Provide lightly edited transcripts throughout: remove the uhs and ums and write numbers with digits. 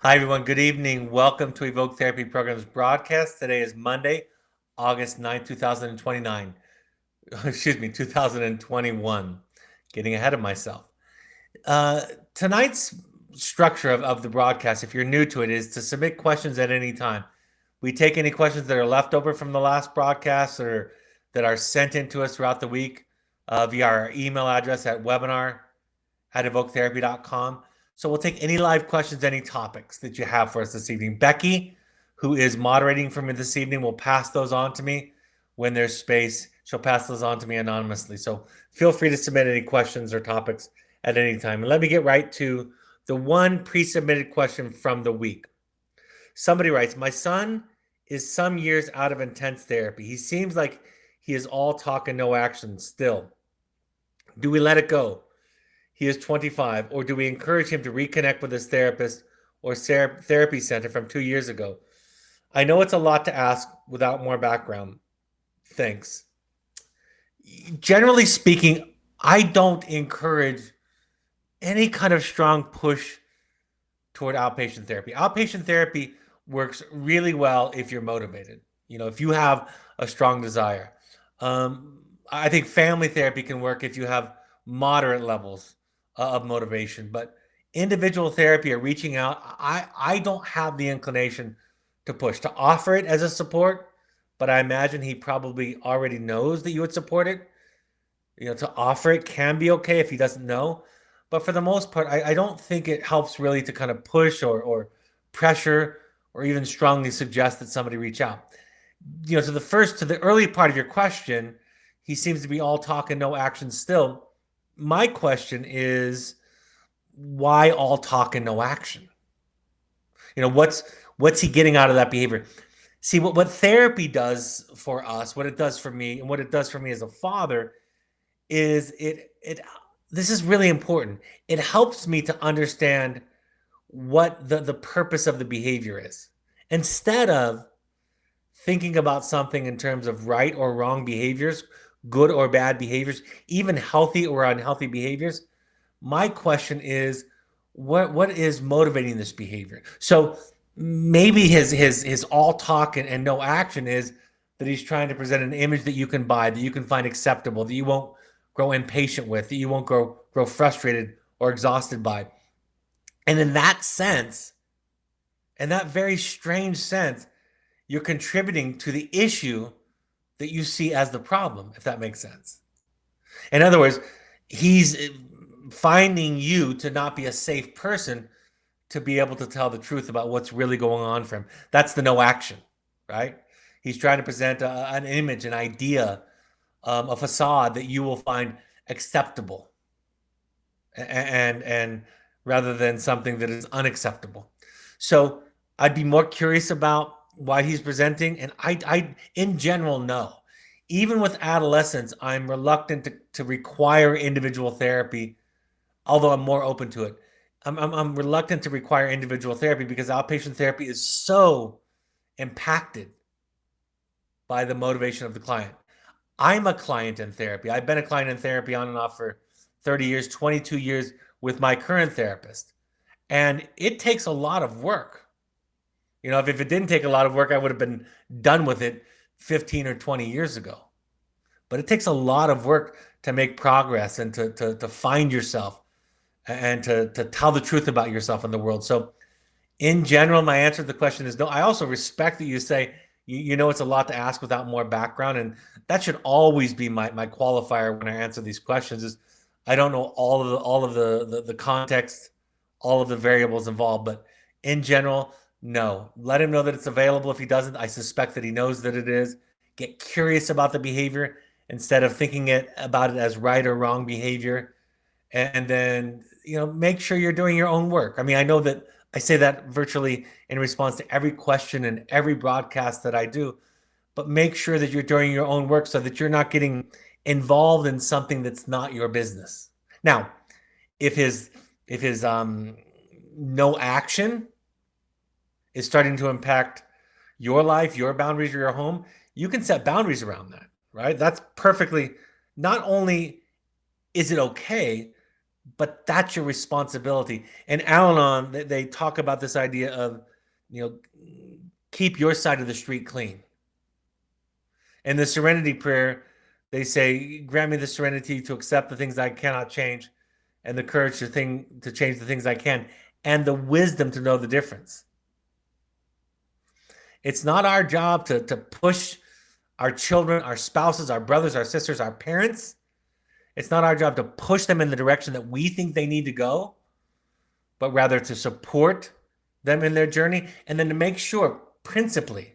Hi, everyone. Good evening. Welcome to Evoke Therapy Program's broadcast. Today is Monday, August 9th, 2029. Excuse me, 2021. Getting ahead of myself. Uh, Tonight's structure of the broadcast, if you're new to it, is to submit questions at any time. We take any questions that are left over from the last broadcast or that are sent in to us throughout the week via our email address at webinar@evoketherapy.com. So we'll take any live questions, any topics that you have for us this evening. Becky, who is moderating for me this evening, will pass those on to me when there's space. She'll pass those on to me anonymously. So feel free to submit any questions or topics at any time. And let me get right to the one pre-submitted question from the week. Somebody writes, my son is some years out of intense therapy. He seems like he is all talk and no action still. Do we let it go? He is 25, or do we encourage him to reconnect with his therapist or therapy center from 2 years ago? I know it's a lot to ask without more background. Thanks. Generally speaking, I don't encourage any kind of strong push toward outpatient therapy. Outpatient therapy works really well if you're motivated, if you have a strong desire. I think family therapy can work if you have moderate levels of motivation, but individual therapy or reaching out, I don't have the inclination to push, to offer it as a support, but I imagine he probably already knows that you would support it. To offer it can be okay if he doesn't know. But for the most part, I don't think it helps really to kind of push or pressure or even strongly suggest that somebody reach out. To the early part of your question, he seems to be all talk and no action still. My question is, why all talk and no action? What's he getting out of that behavior? See, what therapy does for us, what it does for me, and what it does for me as a father is this is really important. It helps me to understand what the purpose of the behavior is. Instead of thinking about something in terms of right or wrong behaviors, good or bad behaviors, even healthy or unhealthy behaviors, my question is, what is motivating this behavior? So maybe his all talk and no action is that he's trying to present an image that you can buy, that you can find acceptable, that you won't grow impatient with, that you won't grow frustrated or exhausted by. And in that sense, in that very strange sense, you're contributing to the issue that you see as the problem, if that makes sense. In other words, he's finding you to not be a safe person to be able to tell the truth about what's really going on for him. That's the no action, right? He's trying to present an image, an idea, a facade that you will find acceptable, and rather than something that is unacceptable. So I'd be more curious about why he's presenting, and I in general know. Even with adolescents, I'm reluctant to require individual therapy, although I'm more open to it. I'm reluctant to require individual therapy because outpatient therapy is so impacted by the motivation of the client. I'm a client in therapy. I've been a client in therapy on and off for 30 years, 22 years with my current therapist. And it takes a lot of work. If it didn't take a lot of work, I would have been done with it 15 or 20 years ago. But it takes a lot of work to make progress and to find yourself and to tell the truth about yourself in the world. So in general, my answer to the question is no. I also respect that you say, it's a lot to ask without more background. And that should always be my qualifier when I answer these questions is I don't know all of the context, all of the variables involved. But in general, no. Let him know that it's available. If he doesn't, I suspect that he knows that it is. Get curious about the behavior instead of thinking about it as right or wrong behavior. And then, make sure you're doing your own work. I mean, I know that I say that virtually in response to every question and every broadcast that I do, but make sure that you're doing your own work so that you're not getting involved in something that's not your business. Now, if his no action is starting to impact your life, your boundaries, or your home, you can set boundaries around that, right? That's perfectly, not only is it okay, but that's your responsibility. And Al-Anon, they talk about this idea of, keep your side of the street clean. In the Serenity Prayer, they say, grant me the serenity to accept the things I cannot change, and the courage to change the things I can, and the wisdom to know the difference. It's not our job to push our children, our spouses, our brothers, our sisters, our parents. It's not our job to push them in the direction that we think they need to go, but rather to support them in their journey, and then to make sure, principally,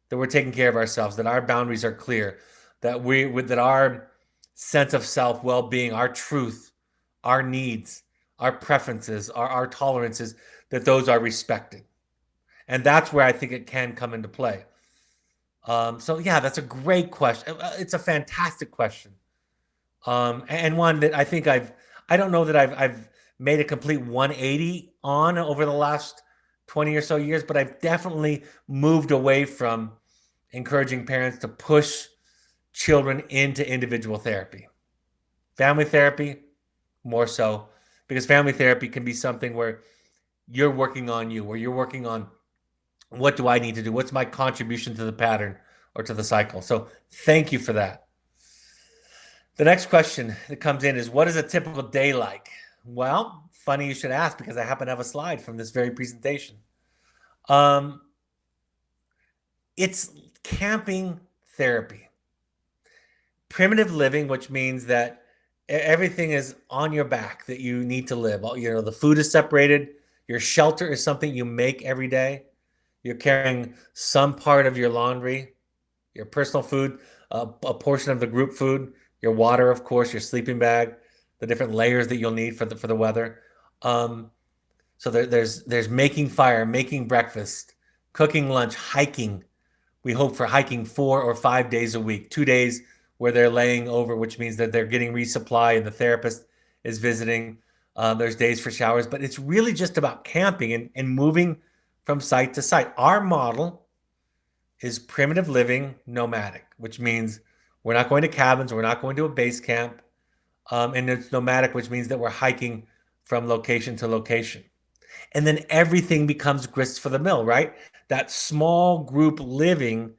that we're taking care of ourselves, that our boundaries are clear, that our sense of self, well-being, our truth, our needs, our preferences, our tolerances, that those are respected. And that's where I think it can come into play. So yeah, that's a great question. It's a fantastic question. And one that I think I don't know that I've made a complete 180 on over the last 20 or so years, but I've definitely moved away from encouraging parents to push children into individual therapy. Family therapy, more so, because family therapy can be something where you're working on you, or you're working on, what do I need to do? What's my contribution to the pattern or to the cycle? So thank you for that. The next question that comes in is, what is a typical day like? Well, funny you should ask, because I happen to have a slide from this very presentation. It's camping therapy. Primitive living, which means that everything is on your back that you need to live. The food is separated. Your shelter is something you make every day. You're carrying some part of your laundry, your personal food, a portion of the group food, your water, of course, your sleeping bag, the different layers that you'll need for the weather. So there's making fire, making breakfast, cooking lunch, hiking. We hope for hiking 4 or 5 days a week, 2 days where they're laying over, which means that they're getting resupply and the therapist is visiting. There's days for showers, but it's really just about camping and moving from site to site. Our model is primitive living nomadic, which means we're not going to cabins, we're not going to a base camp, and it's nomadic, which means that we're hiking from location to location. And then everything becomes grist for the mill, right? That small group living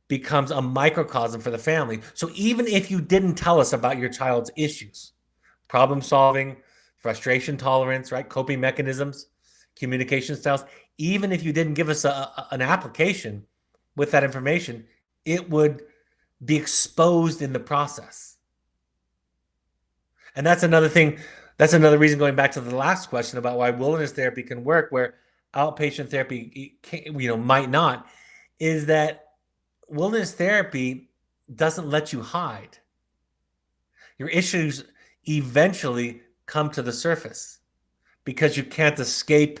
becomes a microcosm for the family. So even if you didn't tell us about your child's issues, problem solving, frustration tolerance, right, coping mechanisms, communication styles, even if you didn't give us an application with that information, it would be exposed in the process. And that's another thing. That's another reason, going back to the last question about why wilderness therapy can work where outpatient therapy might not, is that wilderness therapy doesn't let you hide. Your issues eventually come to the surface because you can't escape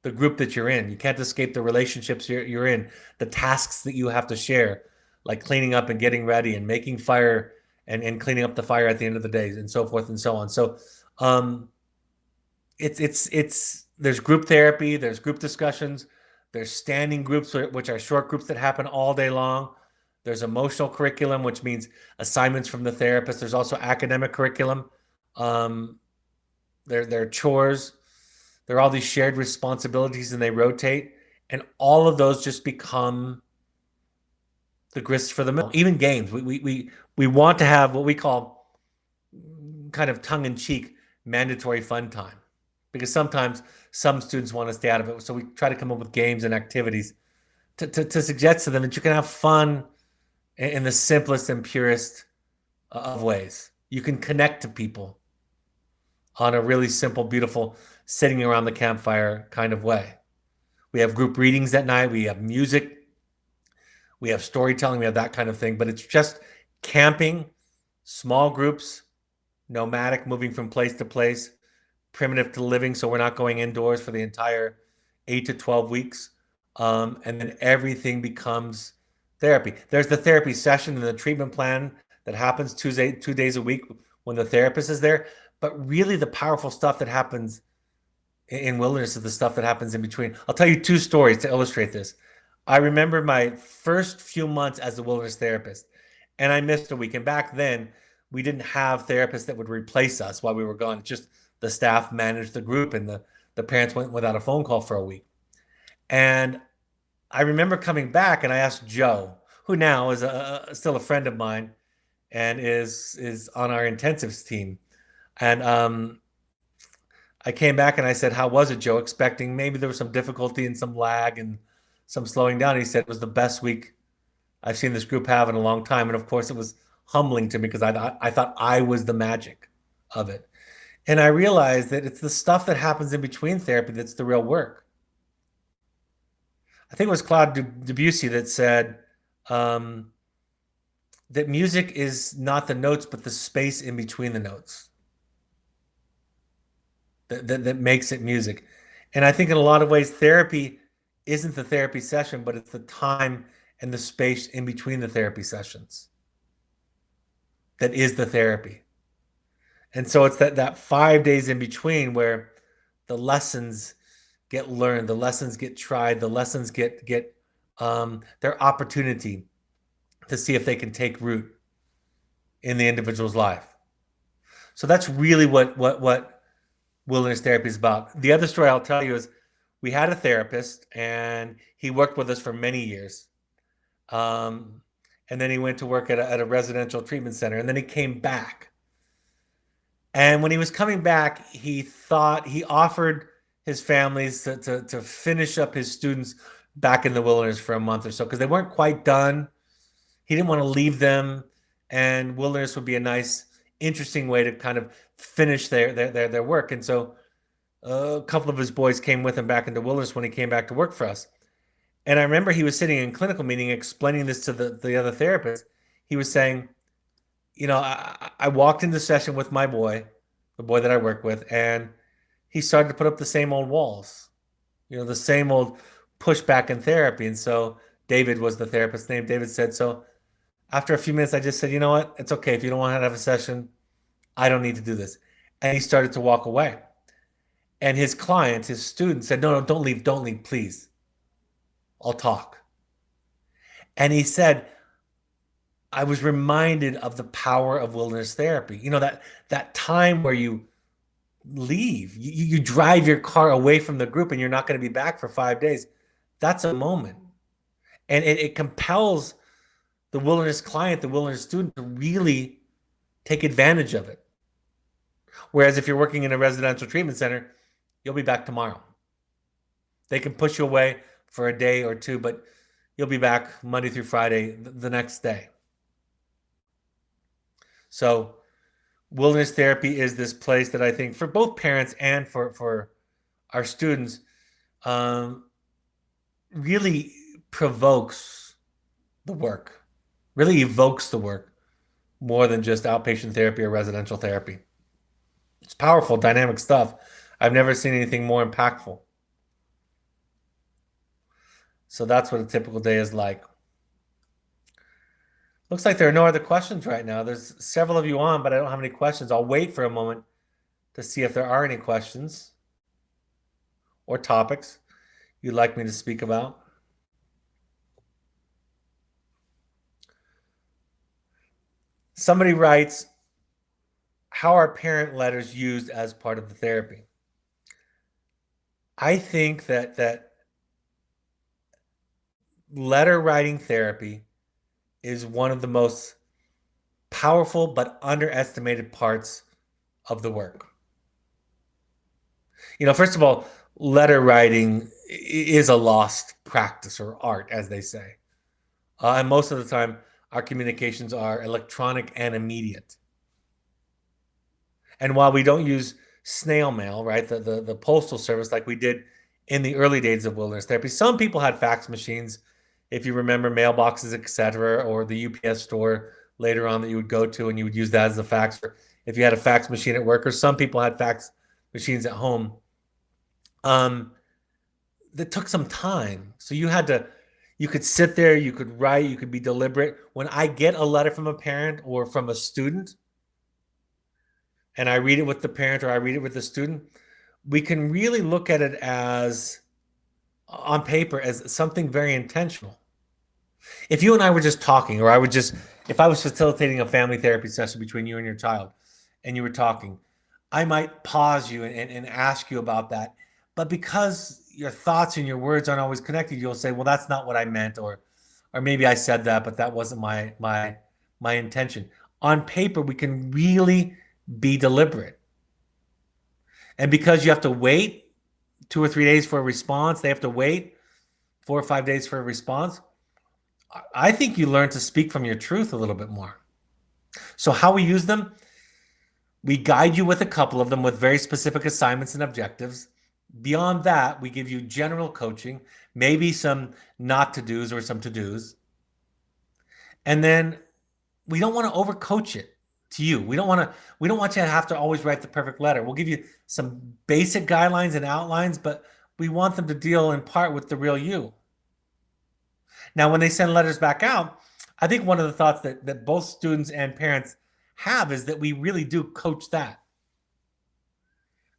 the group that you're in. You can't escape the relationships you're in, the tasks that you have to share, like cleaning up and getting ready and making fire and cleaning up the fire at the end of the day, and so forth and so on. So there's group therapy, there's group discussions, there's standing groups, which are short groups that happen all day long. There's emotional curriculum, which means assignments from the therapist. There's also academic curriculum. There are chores. There are all these shared responsibilities, and they rotate. And all of those just become the grist for the mill. Even games. We want to have what we call kind of tongue-in-cheek mandatory fun time, because sometimes some students want to stay out of it. So we try to come up with games and activities to suggest to them that you can have fun in the simplest and purest of ways. You can connect to people on a really simple, beautiful, sitting around the campfire kind of way. We have group readings at night. We have music. We have storytelling. We have that kind of thing. But it's just camping, small groups, nomadic, moving from place to place, primitive to living, so we're not going indoors for the entire 8 to 12 weeks. And then everything becomes therapy. There's the therapy session and the treatment plan that happens 2 days a week when the therapist is there. But really the powerful stuff that happens in wilderness is the stuff that happens in between. I'll tell you 2 stories to illustrate this. I remember my first few months as a wilderness therapist, and I missed a week. And back then, we didn't have therapists that would replace us while we were gone. It's just the staff managed the group, and the parents went without a phone call for a week. And I remember coming back, and I asked Joe, who now is still a friend of mine and is on our intensives team. And I came back and I said, "How was it, Joe?" Expecting maybe there was some difficulty and some lag and some slowing down. He said it was the best week I've seen this group have in a long time. And of course, it was humbling to me because I thought I was the magic of it. And I realized that it's the stuff that happens in between therapy that's the real work. I think it was Claude Debussy that said that music is not the notes, but the space in between the notes that makes it music. And I think in a lot of ways, therapy isn't the therapy session, but it's the time and the space in between the therapy sessions that is the therapy. And so it's that 5 days in between where the lessons get learned, the lessons get tried, the lessons get their opportunity to see if they can take root in the individual's life. So that's really what wilderness therapy is about. The other story I'll tell you is we had a therapist and he worked with us for many years. And then he went to work at a residential treatment center, and then he came back. And when he was coming back, he offered his families to finish up his students back in the wilderness for a month or so because they weren't quite done. He didn't want to leave them, and wilderness would be a nice, interesting way to kind of finish their work. And so a couple of his boys came with him back into wilderness when he came back to work for us. And I remember he was sitting in clinical meeting explaining this to the other therapist. He was saying, I walked into session with my boy, the boy that I work with, and he started to put up the same old walls, the same old pushback in therapy. And so David was the therapist's name. David said, so after a few minutes, I just said, you know what? It's okay. If you don't want to have a session, I don't need to do this. And he started to walk away. And his client, his student said, no, don't leave, please. I'll talk. And he said, I was reminded of the power of wilderness therapy. That time where you leave, you drive your car away from the group and you're not going to be back for 5 days. That's a moment. And it compels the wilderness client, the wilderness student to really take advantage of it. Whereas if you're working in a residential treatment center, you'll be back tomorrow. They can push you away for a day or two, but you'll be back Monday through Friday the next day. So wilderness therapy is this place that I think for both parents and for our students really provokes the work, really evokes the work more than just outpatient therapy or residential therapy. It's powerful, dynamic stuff. I've never seen anything more impactful. So that's what a typical day is like. Looks like there are no other questions right now. There's several of you on, but I don't have any questions. I'll wait for a moment to see if there are any questions or topics you'd like me to speak about. Somebody writes, how are parent letters used as part of the therapy? I think that letter writing therapy is one of the most powerful but underestimated parts of the work. First of all, letter writing is a lost practice or art, as they say. And most of the time, our communications are electronic and immediate. And while we don't use snail mail, right, the postal service like we did in the early days of wilderness therapy, some people had fax machines, if you remember mailboxes, etc., or the UPS store later on that you would go to and you would use that as a fax. Or if you had a fax machine at work, or some people had fax machines at home, that took some time. So you could sit there, you could write, you could be deliberate. When I get a letter from a parent or from a student, and I read it with the parent or I read it with the student, we can really look at it as, on paper, as something very intentional. If you and I were just talking, or if I was facilitating a family therapy session between you and your child, and you were talking, I might pause you and ask you about that. But because your thoughts and your words aren't always connected, you'll say, "Well, that's not what I meant," or maybe I said that, but that wasn't my intention. On paper, we can really be deliberate, and because you have to wait 2 or 3 days for a response, they have to wait 4 or 5 days for a response. I think you learn to speak from your truth a little bit more. So how we use them, we guide you with a couple of them with very specific assignments and objectives. Beyond that, we give you general coaching, maybe some not to do's or some to do's. And then we don't want to overcoach it to you. We don't want you to have to always write the perfect letter. We'll give you some basic guidelines and outlines, but we want them to deal in part with the real you. Now, when they send letters back out, I think one of the thoughts that both students and parents have is that we really do coach that.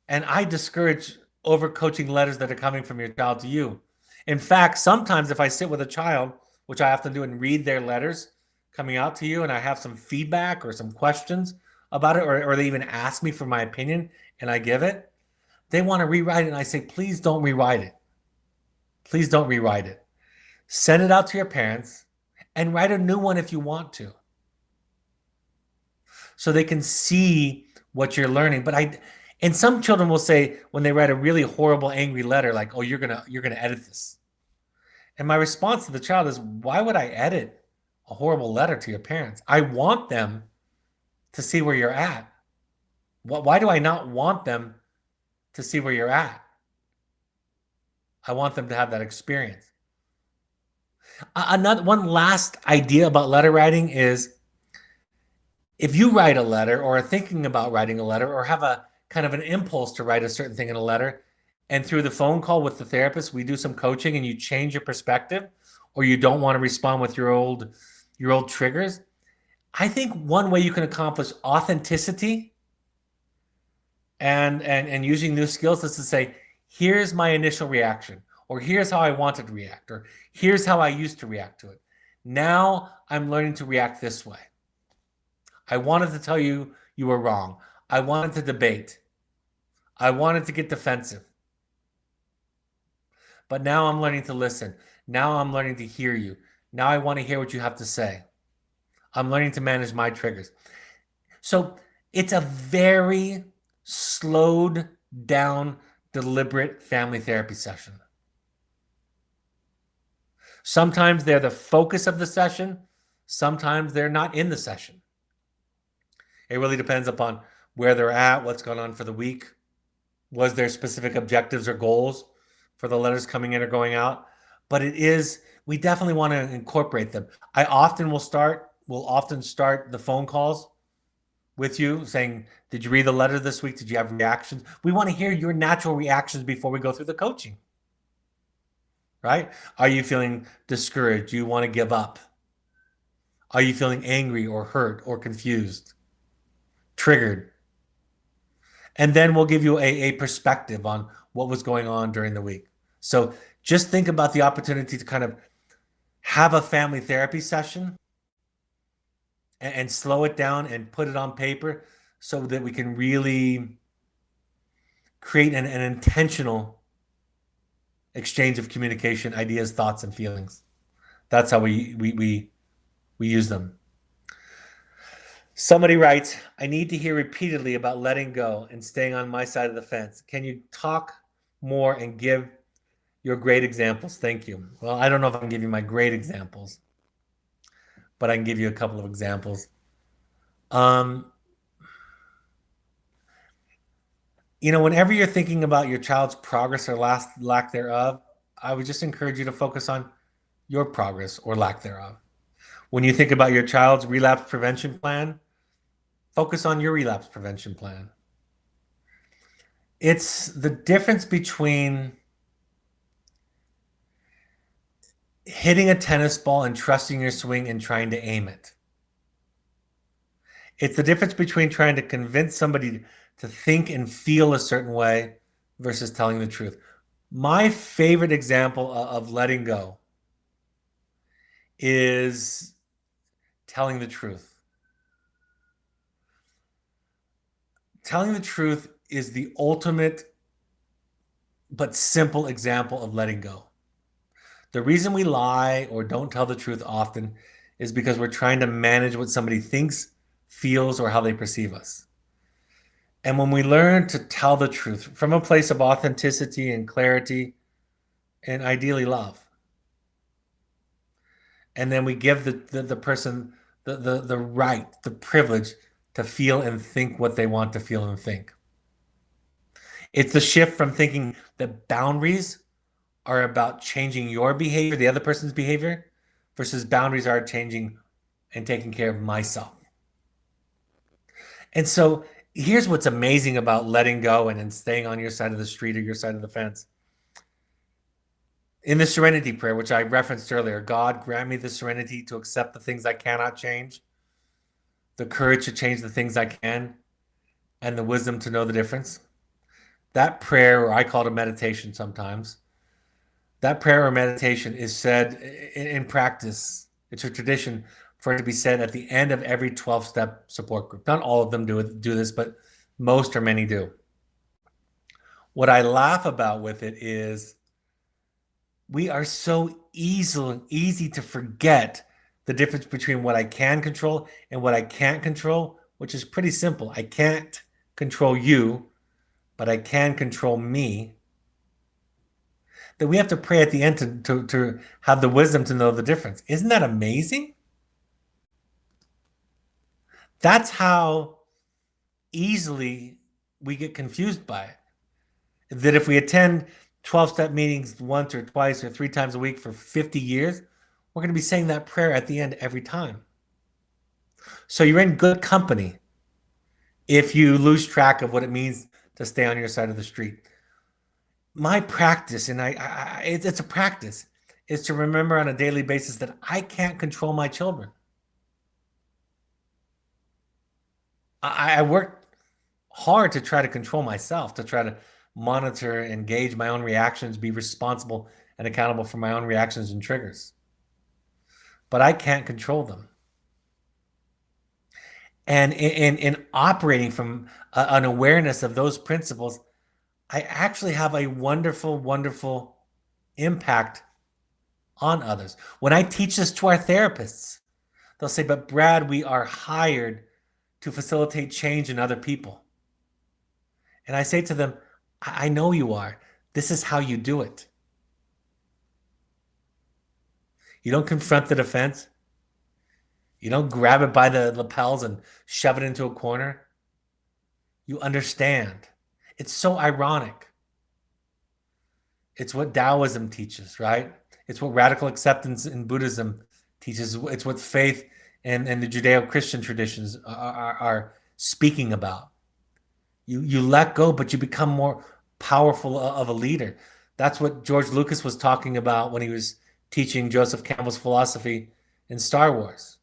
And I discourage overcoaching letters that are coming from your child to you. In fact, sometimes if I sit with a child, which I often do, and read their letters coming out to you, and I have some feedback or some questions about it, or they even ask me for my opinion and I give it, they want to rewrite it. And I say, please don't rewrite it. Please don't rewrite it. Send it out to your parents and write a new one if you want to, so they can see what you're learning. And some children will say when they write a really horrible, angry letter, like, "Oh, you're gonna edit this." And my response to the child is, "Why would I edit a horrible letter to your parents? I want them to see where you're at. Why do I not want them to see where you're at? I want them to have that experience." One last idea about letter writing is, if you write a letter or are thinking about writing a letter or have a kind of an impulse to write a certain thing in a letter, and through the phone call with the therapist, we do some coaching and you change your perspective, or you don't want to respond with your old triggers, I think one way you can accomplish authenticity and using new skills is to say, here's my initial reaction, or here's how I wanted to react, or here's how I used to react to it. Now I'm learning to react this way. I wanted to tell you you were wrong. I wanted to debate. I wanted to get defensive. But now I'm learning to listen. Now I'm learning to hear you. Now I want to hear what you have to say. I'm learning to manage my triggers. So it's a very slowed down, deliberate family therapy session. Sometimes they're the focus of the session. Sometimes they're not in the session. It really depends upon where they're at, what's going on for the week. Was there specific objectives or goals for the letters coming in or going out? But we definitely want to incorporate them. We'll often start the phone calls with you saying, did you read the letter this week? Did you have reactions? We want to hear your natural reactions before we go through the coaching, right? Are you feeling discouraged? Do you want to give up? Are you feeling angry or hurt or confused, triggered? And then we'll give you a perspective on what was going on during the week. So just think about the opportunity to kind of have a family therapy session and slow it down and put it on paper so that we can really create an intentional exchange of communication, ideas, thoughts, and feelings. That's how we use them. Somebody writes, I need to hear repeatedly about letting go and staying on my side of the fence. Can you talk more and give your great examples? Thank you. Well, I don't know if I can give you my great examples, but I can give you a couple of examples. Whenever you're thinking about your child's progress or lack thereof, I would just encourage you to focus on your progress or lack thereof. When you think about your child's relapse prevention plan, focus on your relapse prevention plan. It's the difference between hitting a tennis ball and trusting your swing and trying to aim it. It's the difference between trying to convince somebody to think and feel a certain way versus telling the truth. My favorite example of letting go is telling the truth. Telling the truth is the ultimate but simple example of letting go. The reason we lie or don't tell the truth often is because we're trying to manage what somebody thinks, feels, or how they perceive us. And when we learn to tell the truth from a place of authenticity and clarity and ideally love, and then we give the person the right, the privilege to feel and think what they want to feel and think. It's the shift from thinking that boundaries are about changing your behavior, the other person's behavior, versus boundaries are changing and taking care of myself. And so here's what's amazing about letting go and staying on your side of the street or your side of the fence. In the serenity prayer, which I referenced earlier, God, grant me the serenity to accept the things I cannot change, the courage to change the things I can, and the wisdom to know the difference. That prayer, or I call it a meditation sometimes, that prayer or meditation is said in practice. It's a tradition for it to be said at the end of every 12-step support group. Not all of them do this, but most or many do. What I laugh about with it is we are so easy to forget the difference between what I can control and what I can't control, which is pretty simple. I can't control you, but I can control me. That we have to pray at the end to have the wisdom to know the difference. Isn't that amazing? That's how easily we get confused by it. That if we attend 12-step meetings once or twice or 3 times a week for 50 years, we're going to be saying that prayer at the end every time. So you're in good company if you lose track of what it means to stay on your side of the street. My practice, and it's a practice, is to remember on a daily basis that I can't control my children. I work hard to try to control myself, to try to monitor and gauge my own reactions, be responsible and accountable for my own reactions and triggers. But I can't control them. And in operating from an awareness of those principles, I actually have a wonderful, wonderful impact on others. When I teach this to our therapists, they'll say, but Brad, we are hired to facilitate change in other people. And I say to them, I know you are. This is how you do it. You don't confront the defense. You don't grab it by the lapels and shove it into a corner. You understand. It's so ironic. It's what Taoism teaches, right? It's what radical acceptance in Buddhism teaches. It's what faith and the Judeo-Christian traditions are speaking about. You let go, but you become more powerful of a leader. That's what George Lucas was talking about when he was teaching Joseph Campbell's philosophy in Star Wars.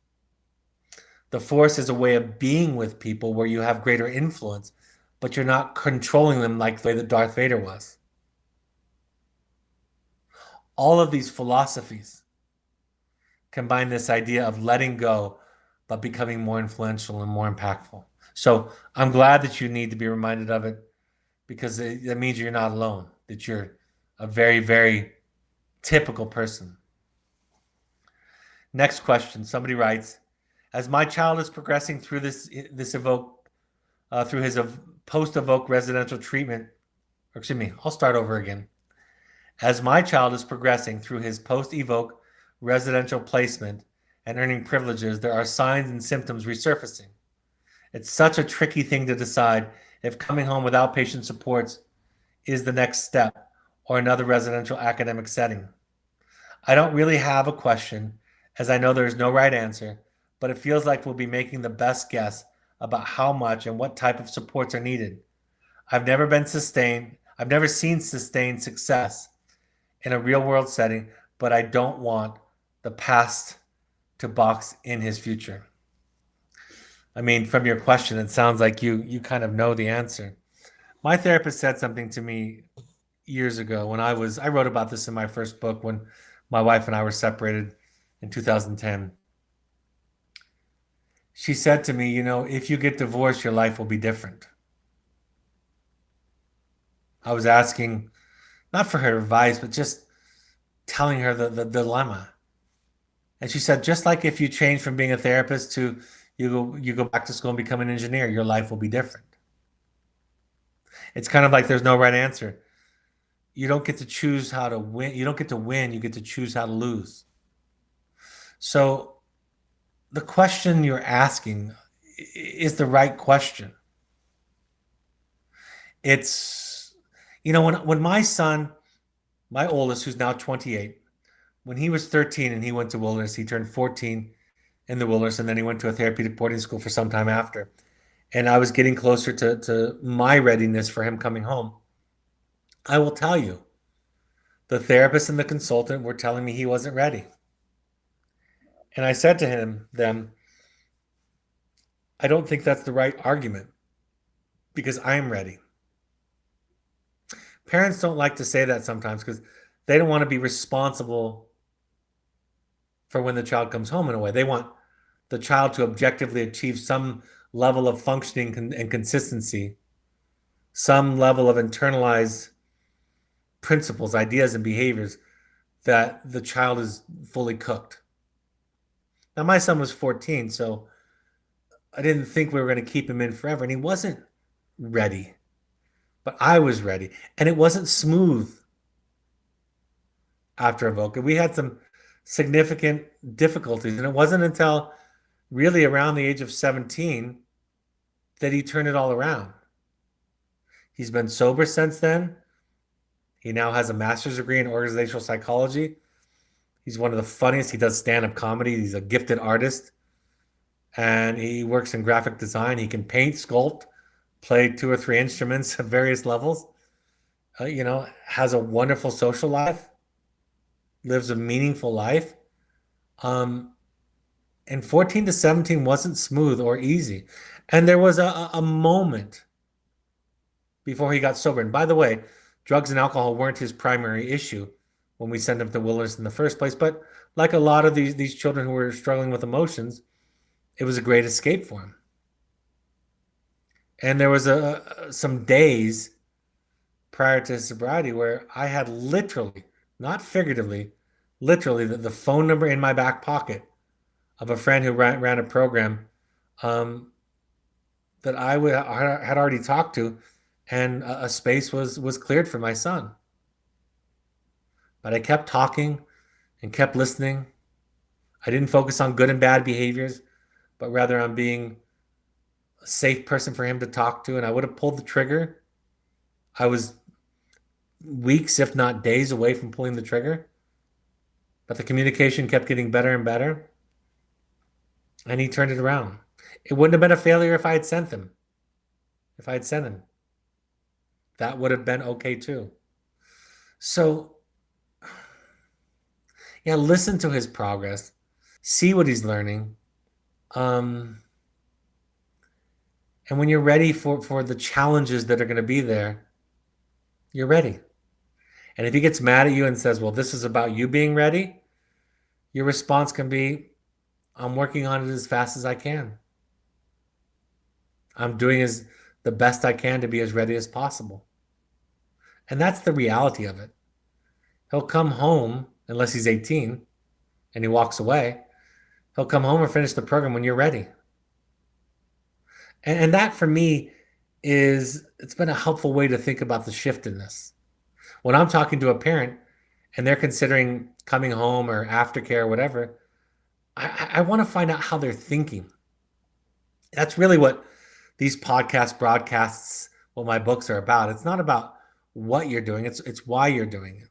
The Force is a way of being with people where you have greater influence, but you're not controlling them like the way that Darth Vader was. All of these philosophies combine this idea of letting go, but becoming more influential and more impactful. So I'm glad that you need to be reminded of it, because that means you're not alone, that you're a very, very typical person. Next question. Somebody writes, as my child is progressing through through his post-evoke residential treatment, or excuse me, I'll start over again. As my child is progressing through his post-evoke residential placement and earning privileges, there are signs and symptoms resurfacing. It's such a tricky thing to decide if coming home with outpatient supports is the next step or another residential academic setting. I don't really have a question, as I know there is no right answer, but it feels like we'll be making the best guess about how much and what type of supports are needed. I've never seen sustained success in a real world setting, but I don't want the past to box in his future. I mean, from your question, it sounds like you kind of know the answer. My therapist said something to me years ago when I wrote about this in my first book when my wife and I were separated in 2010. She said to me, if you get divorced, your life will be different. I was asking, not for her advice, but just telling her the dilemma. And she said, just like if you change from being a therapist to you go back to school and become an engineer, your life will be different. It's kind of like there's no right answer. You don't get to choose how to win. You don't get to win. You get to choose how to lose. So the question you're asking is the right question. It's, when my son, my oldest, who's now 28, when he was 13 and he went to wilderness, he turned 14 in the wilderness, and then he went to a therapeutic boarding school for some time after. And I was getting closer to my readiness for him coming home. I will tell you, the therapist and the consultant were telling me he wasn't ready. And I said to them, I don't think that's the right argument because I'm ready. Parents don't like to say that sometimes because they don't want to be responsible for when the child comes home in a way. They want the child to objectively achieve some level of functioning and consistency, some level of internalized principles, ideas, and behaviors that the child is fully cooked. Now, my son was 14, so I didn't think we were going to keep him in forever, and he wasn't ready, but I was ready, and it wasn't smooth after Avoca. We had some significant difficulties, and it wasn't until really around the age of 17 that he turned it all around. He's been sober since then. He now has a master's degree in organizational psychology. He's one of the funniest. He does stand-up comedy. He's a gifted artist. And he works in graphic design. He can paint, sculpt, play 2 or 3 instruments at various levels. Has a wonderful social life, lives a meaningful life. And 14 to 17 wasn't smooth or easy. And there was a moment before he got sober. And by the way, drugs and alcohol weren't his primary issue when we sent him to wilderness in the first place. But like a lot of these children who were struggling with emotions, it was a great escape for him. And there was some days prior to his sobriety where I had literally, not figuratively, literally the phone number in my back pocket of a friend who ran a program that I had already talked to, and a space was cleared for my son. But I kept talking and kept listening. I didn't focus on good and bad behaviors, but rather on being a safe person for him to talk to. And I would have pulled the trigger. I was weeks, if not days, away from pulling the trigger. But the communication kept getting better and better. And he turned it around. It wouldn't have been a failure if I had sent him. If I had sent him. That would have been okay too. So, yeah, listen to his progress. See what he's learning. And when you're ready for the challenges that are going to be there, you're ready. And if he gets mad at you and says, well, this is about you being ready, your response can be, I'm working on it as fast as I can. I'm doing the best I can to be as ready as possible. And that's the reality of it. He'll come home, unless he's 18 and he walks away, he'll come home and finish the program when you're ready. And that for me it's been a helpful way to think about the shift in this. When I'm talking to a parent and they're considering coming home or aftercare or whatever, I want to find out how they're thinking. That's really what these broadcasts, what my books are about. It's not about what you're doing, it's why you're doing it.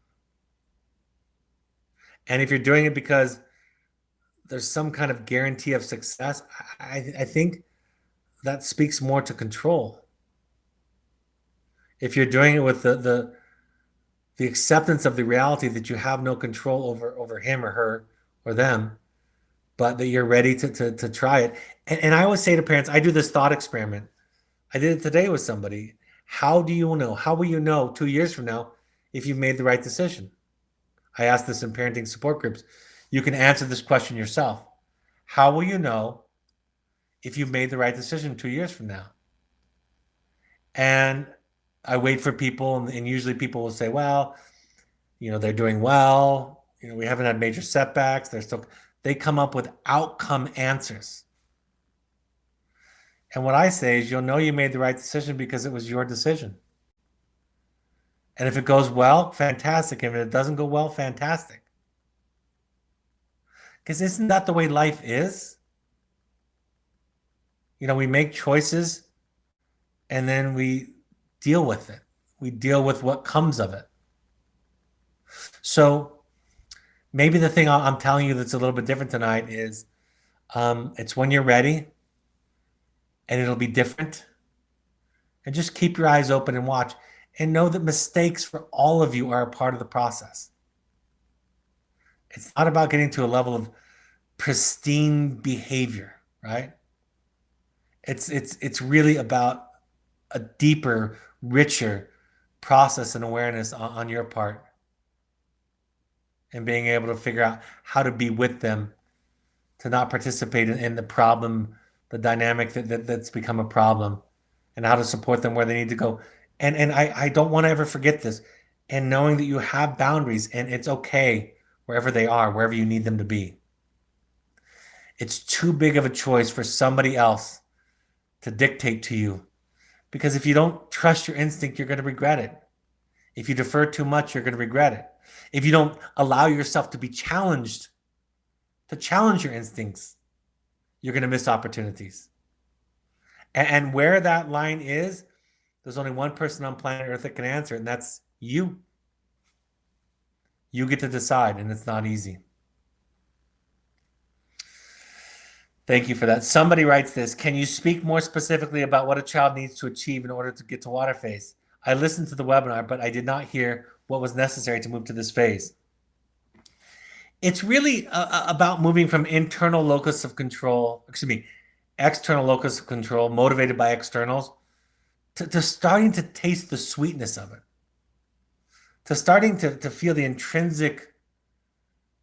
And if you're doing it because there's some kind of guarantee of success, I think that speaks more to control. If you're doing it with the acceptance of the reality that you have no control over him or her or them, but that you're ready to try it. And I always say to parents, I do this thought experiment. I did it today with somebody. How will you know 2 years from now if you've made the right decision? I asked this in parenting support groups. You can answer this question yourself. How will you know if you've made the right decision 2 years from now? And I wait for people, and usually people will say, well, they're doing well. We haven't had major setbacks. They come up with outcome answers. And what I say is, you'll know you made the right decision because it was your decision. And if it goes well, fantastic. If it doesn't go well, fantastic. Because isn't that the way life is? We make choices and then we deal with it. We deal with what comes of it. So maybe the thing I'm telling you that's a little bit different tonight is it's when you're ready and it'll be different. And just keep your eyes open and watch and know that mistakes for all of you are a part of the process. It's not about getting to a level of pristine behavior, right? It's really about a deeper, richer process and awareness on your part, and being able to figure out how to be with them, to not participate in the problem, the dynamic that's become a problem, and how to support them where they need to go. And I don't want to ever forget this. And knowing that you have boundaries and it's okay wherever they are, wherever you need them to be. It's too big of a choice for somebody else to dictate to you. Because if you don't trust your instinct, you're going to regret it. If you defer too much, you're going to regret it. If you don't allow yourself to be challenged, to challenge your instincts, you're going to miss opportunities. And where that line is, there's only one person on planet Earth that can answer it, and that's you. You get to decide, and it's not easy. Thank you for that. Somebody writes this. Can you speak more specifically about what a child needs to achieve in order to get to water phase? I listened to the webinar, but I did not hear what was necessary to move to this phase. It's really about moving from external locus of control, motivated by externals, to starting to taste the sweetness of it, to starting to feel the intrinsic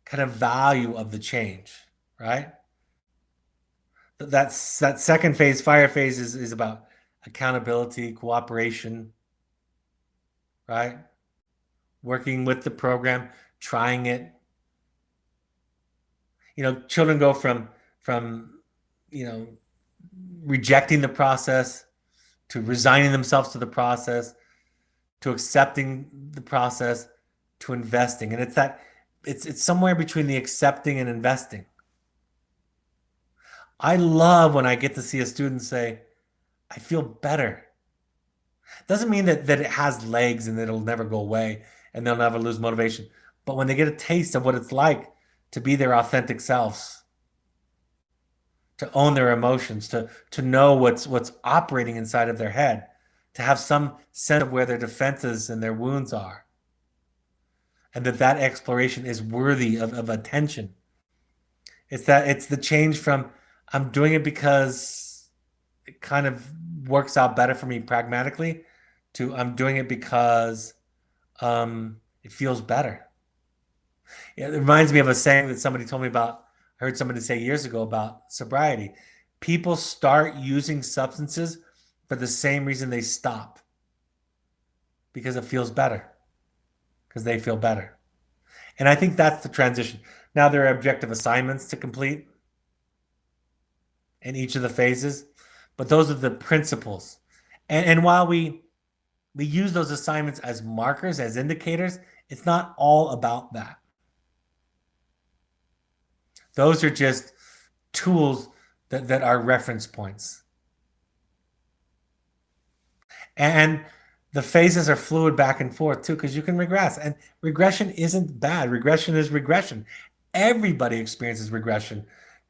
kind of value of the change, right? That second phase, fire phase, is about accountability, cooperation, right? Working with the program, trying it. Children go from rejecting the process to resigning themselves to the process to accepting the process to investing. And it's somewhere between the accepting and investing. I love when I get to see a student say, I feel better. Doesn't mean that it has legs and that it'll never go away and they'll never lose motivation. But when they get a taste of what it's like to be their authentic selves, to own their emotions, to know what's operating inside of their head, to have some sense of where their defenses and their wounds are, and that exploration is worthy of attention. It's the change from I'm doing it because it kind of works out better for me pragmatically to I'm doing it because it feels better. It reminds me of a saying that somebody told me about. I heard somebody say years ago about sobriety. People start using substances for the same reason they stop. Because it feels better. Because they feel better. And I think that's the transition. Now there are objective assignments to complete in each of the phases, but those are the principles. And while we use those assignments as markers, as indicators, it's not all about that. Those are just tools that are reference points. And the phases are fluid back and forth too, because you can regress. And regression isn't bad. Regression is regression. Everybody experiences regression.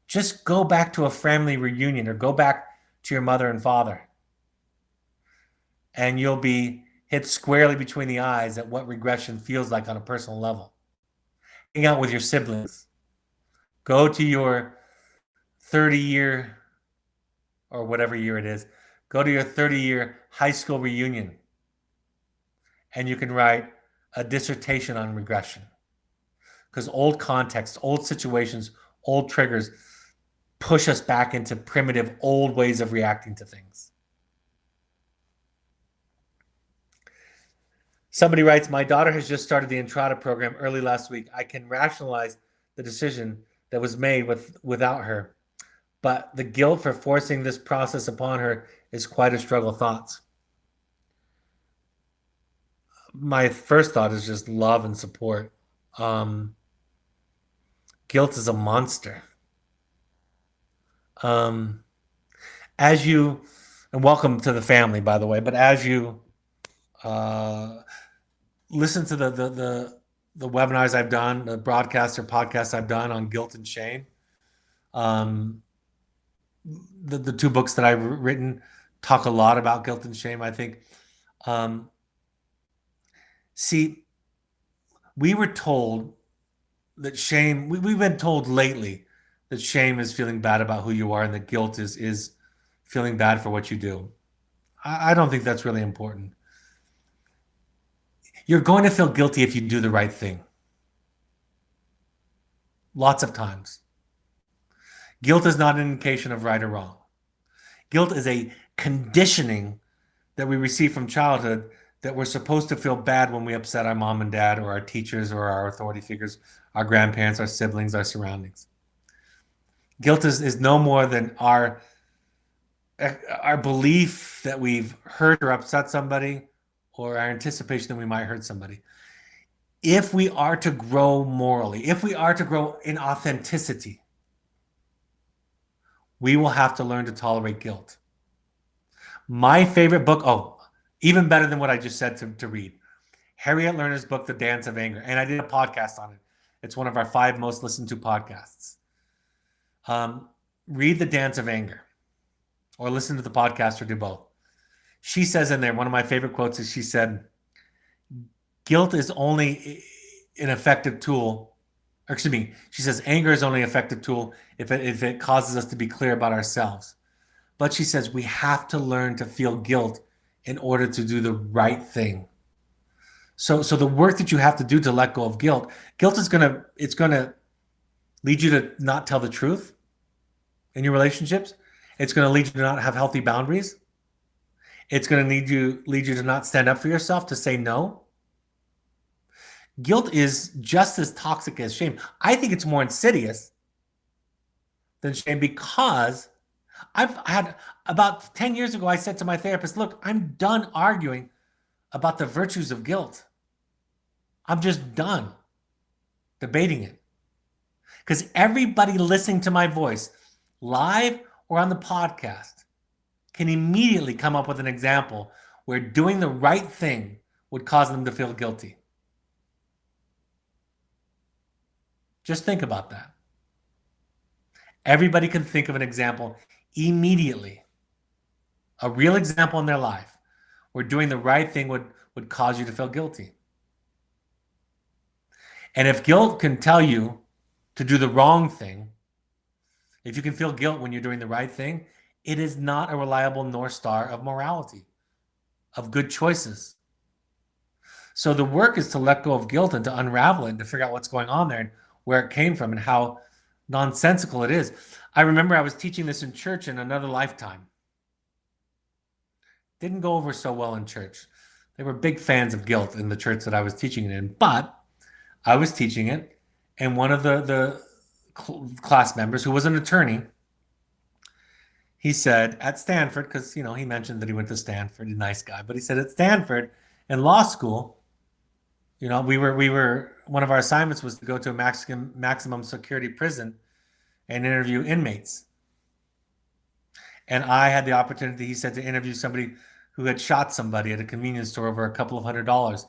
Just go back to a family reunion or go back to your mother and father. And you'll be hit squarely between the eyes at what regression feels like on a personal level. Hang out with your siblings. Go to your 30-year or whatever year it is. Go to your 30-year high school reunion. And you can write a dissertation on regression. because old contexts, old situations, old triggers push us back into primitive, old ways of reacting to things. Somebody writes, my daughter has just started the Entrada program early last week. I can rationalize the decision that was made without her, but the guilt for forcing this process upon her is quite a struggle. Thoughts? My first thought is just love and support. Guilt is a monster. As you, and welcome to the family, by the way, but as you listen to the webinars I've done, the broadcasts or podcasts I've done on guilt and shame, the two books that I've written talk a lot about guilt and shame, I think. See, we were told that shame, we've been told lately that shame is feeling bad about who you are and that guilt is feeling bad for what you do. I don't think that's really important. You're going to feel guilty if you do the right thing. Lots of times. Guilt is not an indication of right or wrong. Guilt is a conditioning that we receive from childhood that we're supposed to feel bad when we upset our mom and dad or our teachers or our authority figures, our grandparents, our siblings, our surroundings. Guilt is no more than our belief that we've hurt or upset somebody, or our anticipation that we might hurt somebody. If we are to grow morally, if we are to grow in authenticity, we will have to learn to tolerate guilt. My favorite book, even better than what I just said to read, Harriet Lerner's book, The Dance of Anger. And I did a podcast on it. It's one of our 5 most listened to podcasts. Read The Dance of Anger, or listen to the podcast, or do both. She says in there, one of my favorite quotes is, she said, guilt is only an effective tool. Or excuse me, she says anger is only an effective tool if it causes us to be clear about ourselves. But she says we have to learn to feel guilt in order to do the right thing. So the work that you have to do to let go of guilt is gonna lead you to not tell the truth in your relationships. It's gonna lead you to not have healthy boundaries. It's gonna lead you to not stand up for yourself, to say no. Guilt is just as toxic as shame. I think it's more insidious than shame, because I've had, about 10 years ago, I said to my therapist, look, I'm done arguing about the virtues of guilt. I'm just done debating it. Because everybody listening to my voice, live or on the podcast, can immediately come up with an example where doing the right thing would cause them to feel guilty. Just think about that. Everybody can think of an example immediately, a real example in their life where doing the right thing would cause you to feel guilty. And if guilt can tell you to do the wrong thing, if you can feel guilt when you're doing the right thing, it is not a reliable North Star of morality, of good choices. So the work is to let go of guilt and to unravel it and to figure out what's going on there and where it came from and how nonsensical it is. I remember I was teaching this in church in another lifetime. Didn't go over so well in church. They were big fans of guilt in the church that I was teaching it in, but I was teaching it, and one of the class members, who was an attorney, he said at Stanford, because he mentioned that he went to Stanford, a nice guy, but he said at Stanford in law school, we were one of our assignments was to go to a maximum security prison and interview inmates. And I had the opportunity, he said, to interview somebody who had shot somebody at a convenience store over a couple of $100s.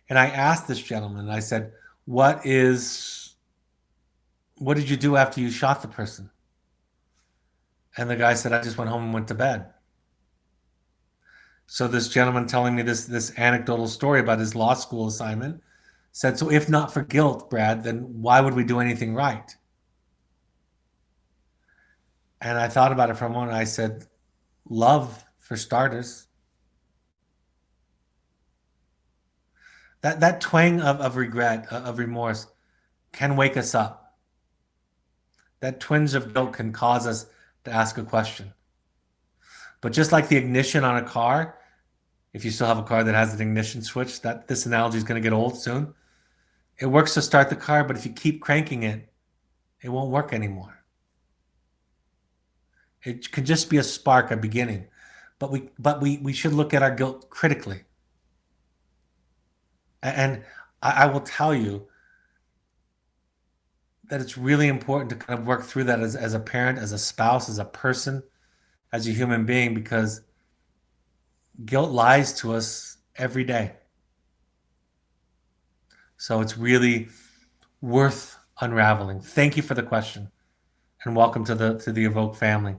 And I asked this gentleman, I said, what did you do after you shot the person? And the guy said, I just went home and went to bed. So this gentleman telling me this anecdotal story about his law school assignment said, so if not for guilt, Brad, then why would we do anything right? And I thought about it for a moment. I said, love, for starters. That twang of regret, of remorse, can wake us up. That twinge of guilt can cause us to ask a question. But just like the ignition on a car, if you still have a car that has an ignition switch, that this analogy is going to get old soon. It works to start the car, but if you keep cranking it, it won't work anymore. It can just be a spark, a beginning. But we should look at our guilt critically. And I will tell you that it's really important to kind of work through that as a parent, as a spouse, as a person, as a human being, because guilt lies to us every day. So it's really worth unraveling. Thank you for the question, and welcome to the Evoke family.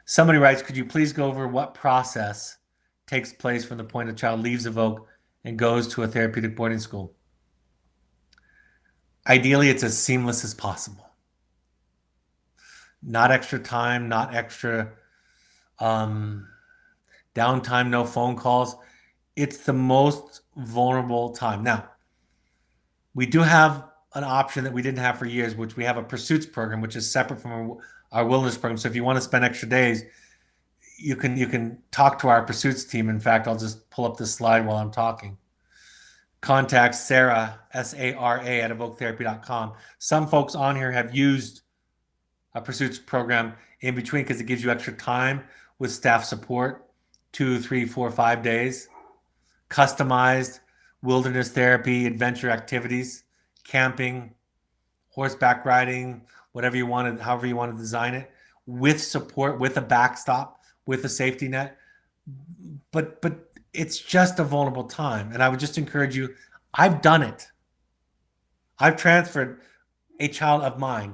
Somebody writes, could you please go over what process takes place from the point a child leaves Evoke and goes to a therapeutic boarding school? Ideally, it's as seamless as possible. Not extra time, not extra downtime, no phone calls. It's the most vulnerable time. Now, we do have an option that we didn't have for years, which we have a pursuits program, which is separate from our wilderness program. So if you want to spend extra days, you can talk to our pursuits team. In fact, I'll just pull up this slide while I'm talking. Contact Sarah, S-A-R-A, at evoketherapy.com. Some folks on here have used a pursuits program in between because it gives you extra time with staff support, 2, 3, 4, 5 days, customized wilderness therapy, adventure activities, camping, horseback riding, whatever you wanted, however you want to design it, with support, with a backstop, with a safety net. But it's just a vulnerable time. And I would just encourage you, I've done it. I've transferred a child of mine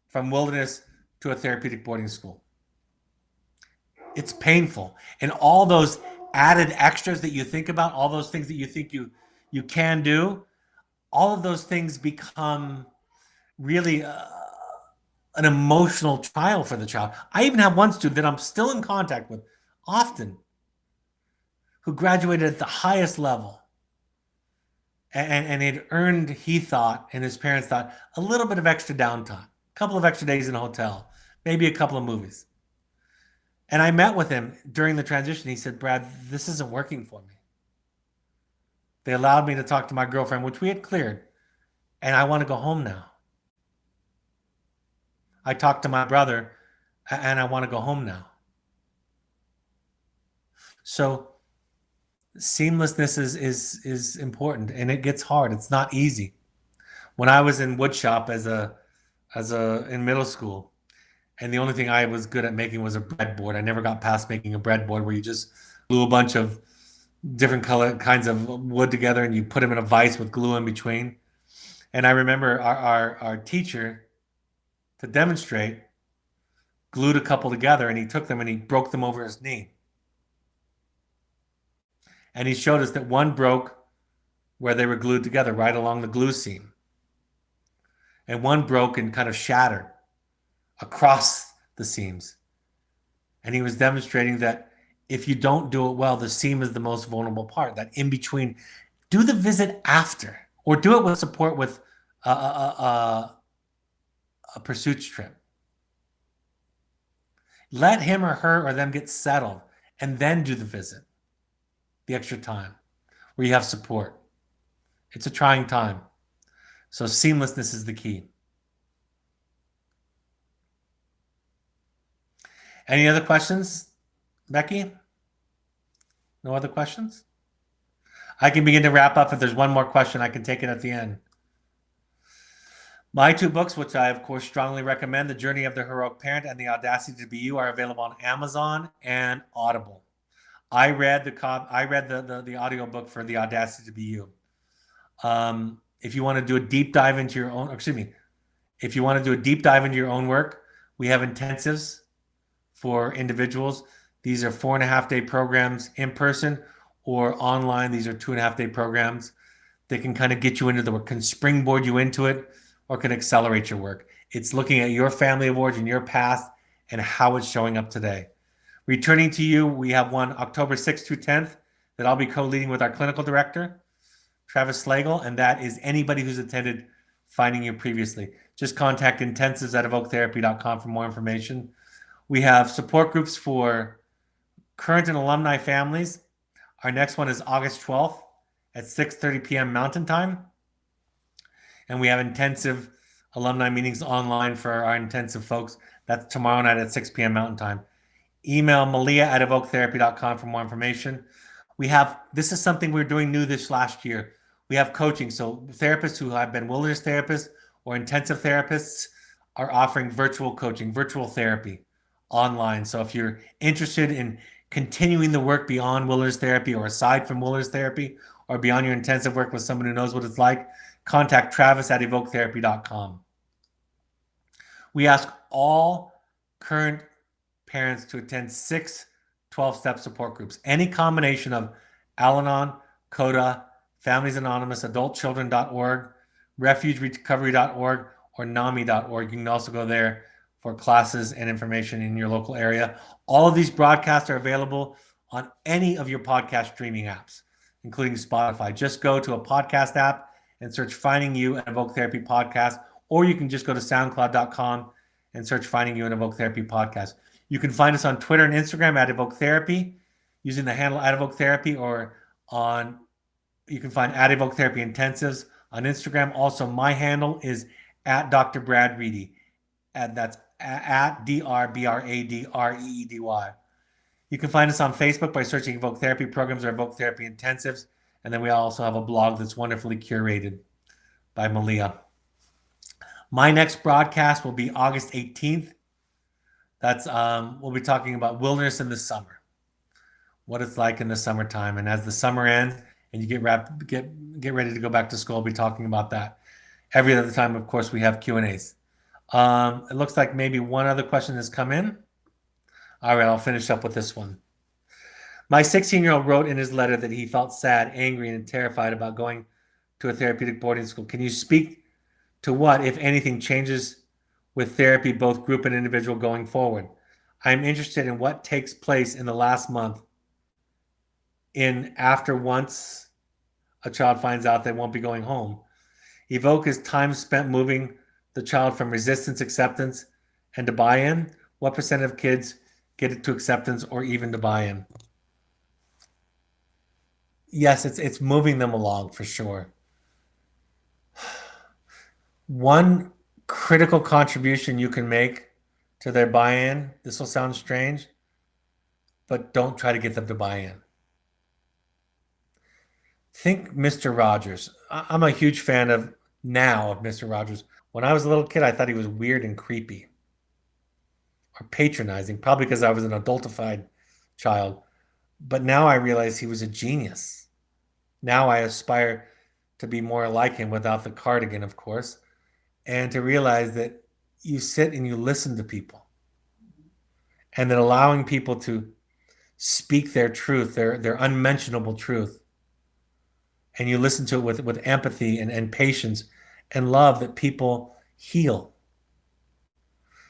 from wilderness to a therapeutic boarding school. It's painful. And all those added extras that you think about, all those things that you think you can do, all of those things become really an emotional trial for the child. I even have one student that I'm still in contact with often, who graduated at the highest level. And it earned, he thought, and his parents thought, a little bit of extra downtime, a couple of extra days in a hotel, maybe a couple of movies. And I met with him during the transition. He said, Brad, this isn't working for me. They allowed me to talk to my girlfriend, which we had cleared, and I want to go home now. I talked to my brother, and I want to go home now. So seamlessness is important, and it gets hard. It's not easy. When I was in woodshop in middle school, and the only thing I was good at making was a breadboard. I never got past making a breadboard where you just glue a bunch of different kinds of wood together and you put them in a vise with glue in between. And I remember our teacher, to demonstrate, glued a couple together, and he took them and he broke them over his knee. And he showed us that one broke where they were glued together, right along the glue seam. And one broke and kind of shattered across the seams. And he was demonstrating that if you don't do it well, the seam is the most vulnerable part, that in between. Do the visit after, or do it with support with a pursuits trip. Let him or her or them get settled, and then do the visit, the extra time, where you have support. It's a trying time. So seamlessness is the key. Any other questions, Becky? No other questions? I can begin to wrap up. If there's one more question, I can take it at the end. My 2 books, which I, of course, strongly recommend, The Journey of the Heroic Parent and The Audacity to Be You, are available on Amazon and Audible. I read the audiobook for The Audacity to Be You. If you want to do a deep dive into your own, if you want to do a deep dive into your own work, we have intensives for individuals. These are 4.5-day programs in person or online. These are 2.5-day programs. They can kind of get you into the work, can springboard you into it, or can accelerate your work. It's looking at your family of origin, your past, and how it's showing up today. Returning to You, we have one October 6th through 10th that I'll be co-leading with our clinical director. Travis Slagle, and that is anybody who's attended Finding You previously. Just contact intensives@evoketherapy.com for more information. We have support groups for current and alumni families. Our next one is August 12th at 6:30 p.m. Mountain Time. And we have intensive alumni meetings online for our intensive folks. That's tomorrow night at 6 p.m. Mountain Time. Email malia@evoketherapy.com for more information. This is something we're doing new this last year. We have coaching. So therapists who have been wilderness therapists or intensive therapists are offering virtual coaching, virtual therapy online. So if you're interested in continuing the work beyond wilderness therapy or aside from wilderness therapy or beyond your intensive work with someone who knows what it's like, contact Travis@evoketherapy.com. We ask all current parents to attend 6 12-step support groups. Any combination of Al-Anon, CODA, Families Anonymous, AdultChildren.org, RefugeRecovery.org, or NAMI.org. You can also go there for classes and information in your local area. All of these broadcasts are available on any of your podcast streaming apps, including Spotify. Just go to a podcast app and search Finding You and Evoke Therapy Podcast, or you can just go to soundcloud.com and search Finding You and Evoke Therapy Podcast. You can find us on Twitter and Instagram at Evoke Therapy using the handle at Evoke Therapy, or you can find at Evoke Therapy Intensives on Instagram. Also, my handle is at Dr. Brad Reedy. That's at DRBRADREEDY. You can find us on Facebook by searching Evoke Therapy Programs or Evoke Therapy Intensives. And then we also have a blog that's wonderfully curated by Malia. My next broadcast will be August 18th. We'll be talking about wilderness in the summer, what it's like in the summertime. And as the summer ends and you get ready to go back to school, we'll be talking about that. Every other time, of course, we have Q&As. It looks like maybe one other question has come in. All right, I'll finish up with this one. My 16-year-old wrote in his letter that he felt sad, angry, and terrified about going to a therapeutic boarding school. Can you speak to what, if anything, changes with therapy, both group and individual, going forward? I'm interested in what takes place in the last month after once a child finds out they won't be going home. Evoke is time spent moving the child from resistance, acceptance, and to buy-in. What % of kids get it to acceptance or even to buy-in? Yes, it's moving them along for sure. One critical contribution you can make to their buy-in, this will sound strange, but don't try to get them to buy in. Think Mr. Rogers. I'm a huge fan of Mr. Rogers. When I was a little kid, I thought he was weird and creepy or patronizing, probably because I was an adultified child. But now I realize he was a genius. Now I aspire to be more like him without the cardigan, of course, and to realize that you sit and you listen to people, and that allowing people to speak their truth, their unmentionable truth, and you listen to it with empathy and patience and love, that people heal.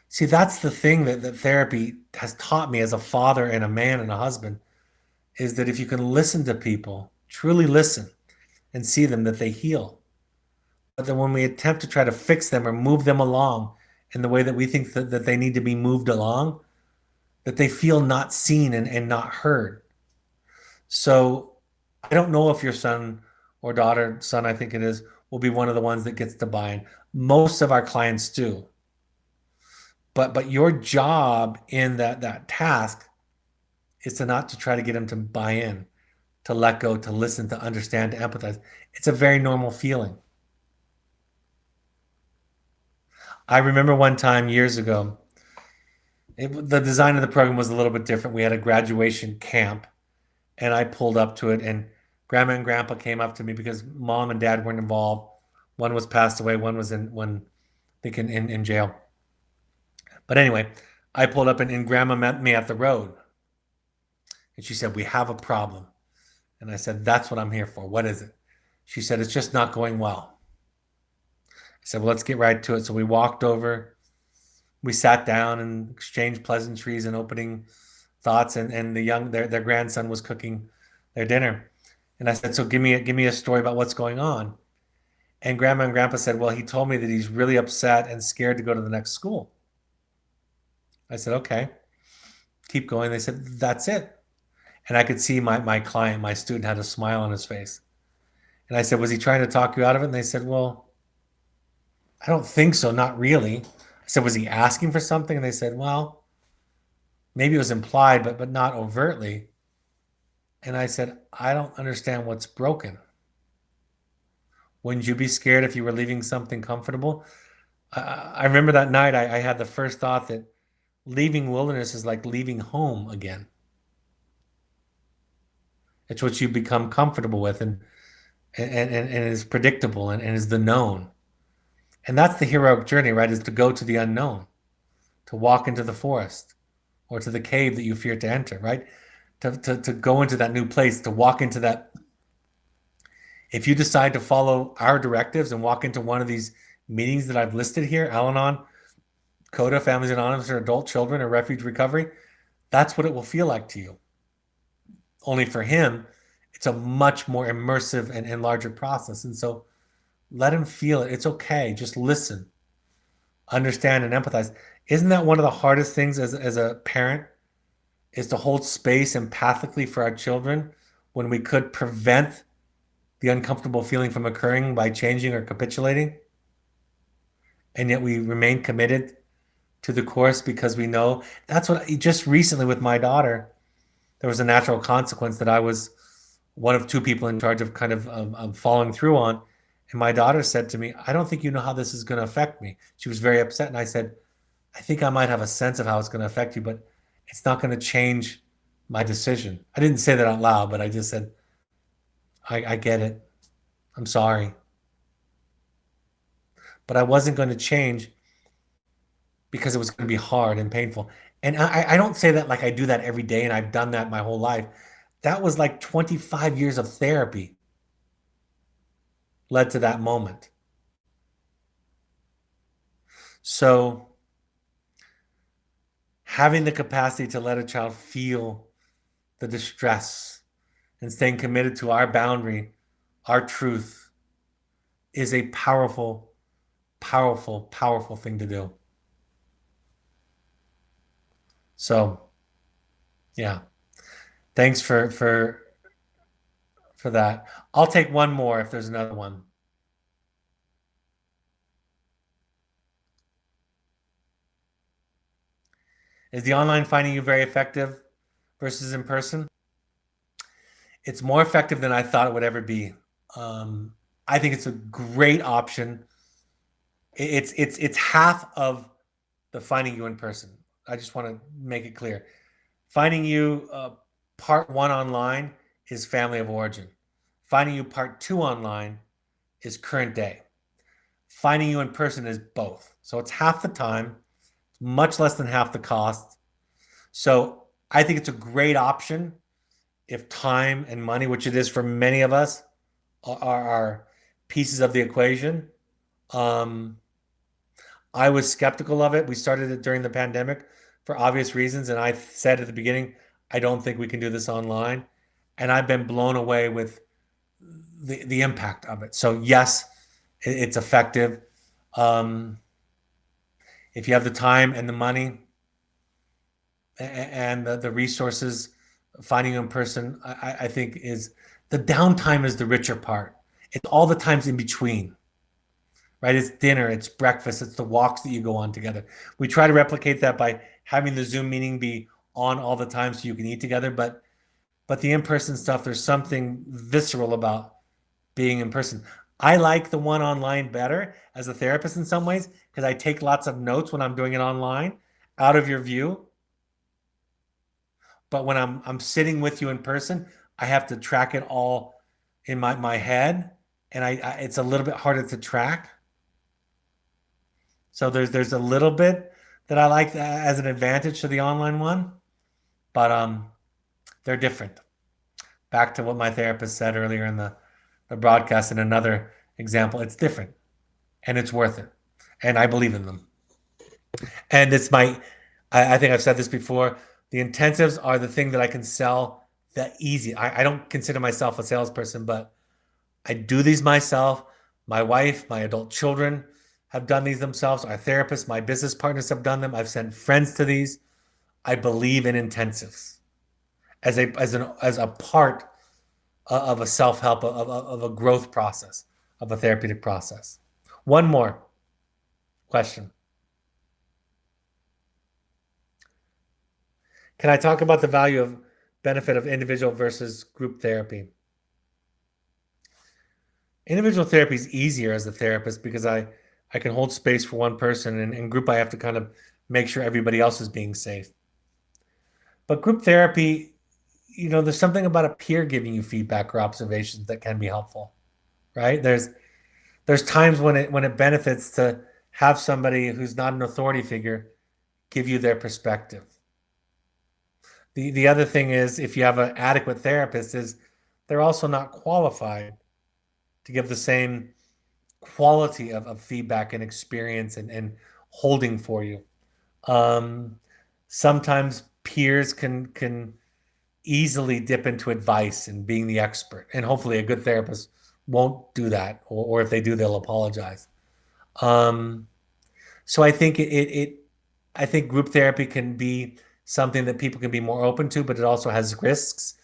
See, that's the thing that therapy has taught me as a father and a man and a husband, is that if you can listen to people, truly listen and see them, that they heal. But then when we attempt to try to fix them or move them along in the way that we think that they need to be moved along, that they feel not seen and not heard. So I don't know if your son or daughter, son I think it is, will be one of the ones that gets to buy in. Most of our clients do. But your job in that task is not to try to get them to buy in, to let go, to listen, to understand, to empathize. It's a very normal feeling. I remember one time years ago, the design of the program was a little bit different. We had a graduation camp, and I pulled up to it, and Grandma and Grandpa came up to me because Mom and Dad weren't involved. One was passed away, one was in jail. But anyway, I pulled up, and Grandma met me at the road. And she said, "We have a problem." And I said, "That's what I'm here for. What is it?" She said, "It's just not going well." I said, "Well, let's get right to it." So we walked over, we sat down and exchanged pleasantries and opening thoughts. And their grandson was cooking their dinner. And I said, so give me a story about what's going on. And grandma and grandpa said, well, he told me that he's really upset and scared to go to the next school. I said, okay, keep going. They said, that's it. And I could see my client, my student, had a smile on his face. And I said, was he trying to talk you out of it? And they said, well, I don't think so, not really. I said, was he asking for something? And they said, well, maybe it was implied, but not overtly. And I said, I don't understand what's broken. Wouldn't you be scared if you were leaving something comfortable? I remember that night I had the first thought that leaving wilderness is like leaving home again. It's what you become comfortable with and is predictable and is the known. And that's the heroic journey, right? Is to go to the unknown, to walk into the forest or to the cave that you fear to enter, right? To go into that new place, to walk into that. If you decide to follow our directives and walk into one of these meetings that I've listed here, Al-Anon, CODA, Families Anonymous, or Adult Children, or Refuge Recovery, that's what it will feel like to you. Only for him, it's a much more immersive and larger process. And so let him feel it. It's okay. Just listen, understand, and empathize. Isn't that one of the hardest things as a parent, is to hold space empathically for our children when we could prevent the uncomfortable feeling from occurring by changing or capitulating? And yet we remain committed to the course because we know that's what just recently with my daughter, there was a natural consequence that I was one of two people in charge of kind of following through on. And my daughter said to me, I don't think you know how this is going to affect me. She was very upset. And I said, I think I might have a sense of how it's going to affect you, but it's not going to change my decision. I didn't say that out loud, but I just said, I get it. I'm sorry. But I wasn't going to change because it was going to be hard and painful. And I don't say that like I do that every day and I've done that my whole life. That was like 25 years of therapy led to that moment. So having the capacity to let a child feel the distress and staying committed to our boundary, our truth, is a powerful, powerful, powerful thing to do. So, yeah, thanks for that. I'll take one more if there's another one. Is the online finding you very effective versus in person? It's more effective than I thought it would ever be. I think it's a great option. It's half of the finding you in person. I just want to make it clear. Finding you part one online is family of origin. Finding you part two online is current day. Finding you in person is both. So it's half the time, much less than half the cost. So I think it's a great option if time and money, which it is for many of us, are pieces of the equation. I was skeptical of it. We started it during the pandemic for obvious reasons. And I said at the beginning, I don't think we can do this online. And I've been blown away with the impact of it. So yes, it's effective. If you have the time and the money and the resources, finding in person, I think is the downtime is the richer part. It's all the times in between, right? It's dinner, it's breakfast, it's the walks that you go on together. We try to replicate that by having the Zoom meeting be on all the time so you can eat together. But the in-person stuff, there's something visceral about being in person. I like the one online better as a therapist in some ways because I take lots of notes when I'm doing it online, out of your view. But when I'm sitting with you in person, I have to track it all in my head, and it's a little bit harder to track. So there's a little bit that I like as an advantage to the online one, but they're different. Back to what my therapist said earlier in the broadcast in another example, it's different and it's worth it. And I believe in them. And I think I've said this before, the intensives are the thing that I can sell the easy. I don't consider myself a salesperson, but I do these myself. My wife, my adult children have done these themselves. Our therapists, my business partners have done them. I've sent friends to these. I believe in intensives as a part of a self-help, of a growth process, of a therapeutic process. One more question. Can I talk about the value of benefit of individual versus group therapy? Individual therapy is easier as a therapist because I can hold space for one person, and in group I have to kind of make sure everybody else is being safe. But group therapy, there's something about a peer giving you feedback or observations that can be helpful, right? There's times when it benefits to have somebody who's not an authority figure give you their perspective. The other thing is, if you have an adequate therapist, is they're also not qualified to give the same quality of feedback and experience and holding for you. Sometimes peers can easily dip into advice and being the expert, and hopefully a good therapist won't do that, or if they do, they'll apologize. So I think group therapy can be something that people can be more open to, but it also has risks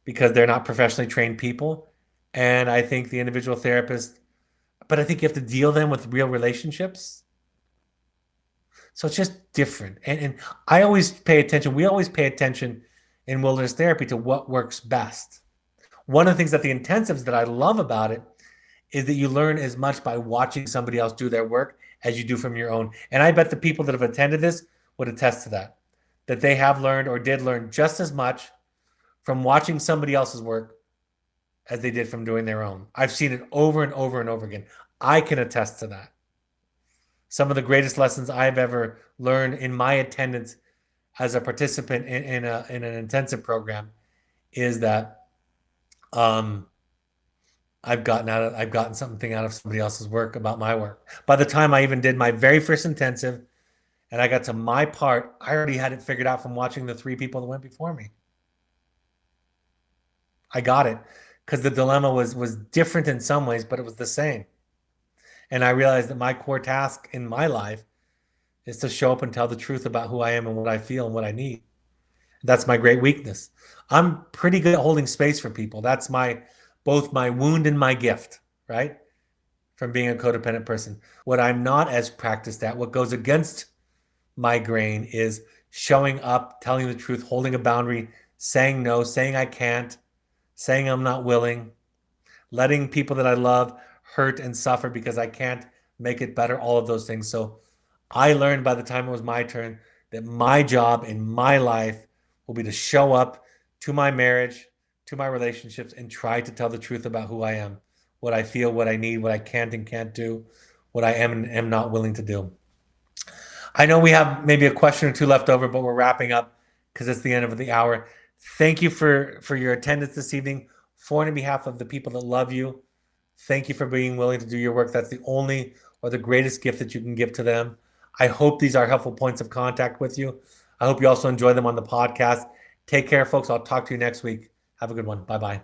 because they're not professionally trained people. And I think the individual therapist, but I think you have to deal them with real relationships. So it's just different. And I always pay attention. We always pay attention in wilderness therapy to what works best. One of the things that the intensives that I love about it is that you learn as much by watching somebody else do their work as you do from your own. And I bet the people that have attended this would attest to that they have learned or did learn just as much from watching somebody else's work as they did from doing their own. I've seen it over and over and over again. I can attest to that. Some of the greatest lessons I've ever learned in my attendance as a participant in an intensive program is that I've gotten something out of somebody else's work about my work. By the time I even did my very first intensive and I got to my part, I already had it figured out from watching the 3 people that went before me. I got it because the dilemma was different in some ways, but it was the same. And I realized that my core task in my life is to show up and tell the truth about who I am and what I feel and what I need. That's my great weakness. I'm pretty good at holding space for people. That's both my wound and my gift, right? From being a codependent person. What I'm not as practiced at, what goes against my grain, is showing up, telling the truth, holding a boundary, saying no, saying I can't, saying I'm not willing, letting people that I love hurt and suffer because I can't make it better, all of those things. So I learned by the time it was my turn that my job in my life will be to show up to my marriage, to my relationships, and try to tell the truth about who I am, what I feel, what I need, what I can't and can't do, what I am and am not willing to do. I know we have maybe a question or two left over, but we're wrapping up because it's the end of the hour. Thank you for your attendance this evening. For and on behalf of the people that love you, thank you for being willing to do your work. That's the only or the greatest gift that you can give to them. I hope these are helpful points of contact with you. I hope you also enjoy them on the podcast. Take care, folks. I'll talk to you next week. Have a good one. Bye-bye.